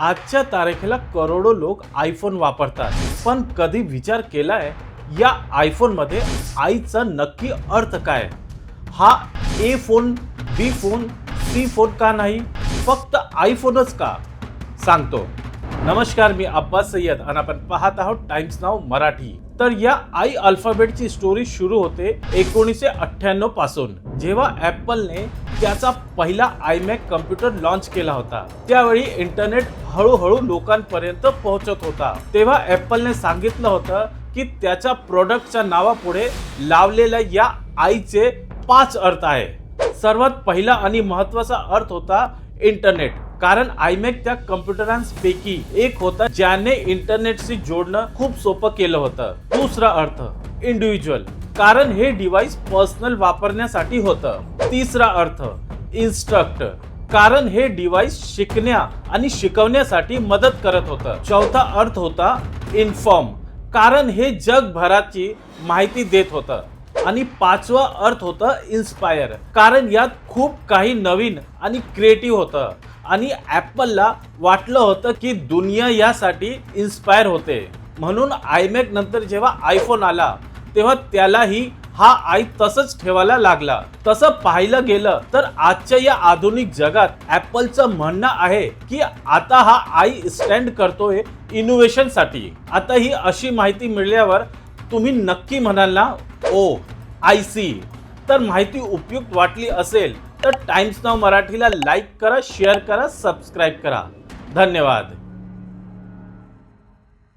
आजच्या तारखेला करोडो लोक आयफोन वापरतात, पण कधी विचार केलाय या आयफोन मध्ये आईचा नक्की अर्थ काय? हा ए फोन, बी फोन, सी फोन का नाही, फक्त आयफोनच का? सांगतो. नमस्कार, मी अब्बास सय्यद आणि आपण पाहत आहोत टाइम्स नाव मराठी. तर या आय अल्फाबेटची स्टोरी सुरू होते 1998 पासून, जेव्हा ॲपलने त्याचा पहिला आयमॅक कम्प्युटर लॉन्च केला होता. त्यावेळी इंटरनेट हळूहळू लोकांपर्यंत पोहोचत होता. तेव्हा ॲपलने सांगितलं होतं की त्याच्या प्रोडक्टच्या नावापुढे लावलेल्या या आयचे 5 अर्थ आहे. सर्वात पहिला आणि महत्त्वाचा अर्थ होता इंटरनेट, कारण आयमॅक त्या कम्प्युटरांपैकी एक होता ज्याने इंटरनेटशी जोडणं खूप सोपं केलं होतं. दुसरा अर्थ इंडिव्हिज्युअल, कारण हे डिव्हाइस पर्सनल वापरण्यासाठी होतं. तिसरा अर्थ इन्स्ट्रक्ट, कारण हे डिव्हाइस शिकण्या आणि शिकवण्यासाठी मदत करत होतं. चौथा अर्थ होता इन्फॉर्म, कारण हे जगभराची माहिती देत होतं. आणि पाचवा अर्थ होता इन्स्पायर, कारण यात खूप काही नवीन आणि क्रिएटिव्ह होतं आणि ॲपलला वाटलं होतं की दुनिया यासाठी इन्स्पायर होते. म्हणून आयमॅक नंतर जेव्हा आयफोन आला तेव्हा त्यालाही हा आय तसंच ठेवायला लागला. तसं पाहिलं गेलं तर आजच्या या आधुनिक जगात ॲपलचं म्हणणं आहे की आता हा आय स्टँड करतोय इनोव्हेशनसाठी. आता ही अशी माहिती मिळाल्यावर तुम्ही नक्की म्हणाल ना, ओ आय सी. तर माहिती उपयुक्त वाटली असेल तर टाइम्स नाव मराठीला लाईक करा, शेअर करा, सबस्क्राईब करा. धन्यवाद.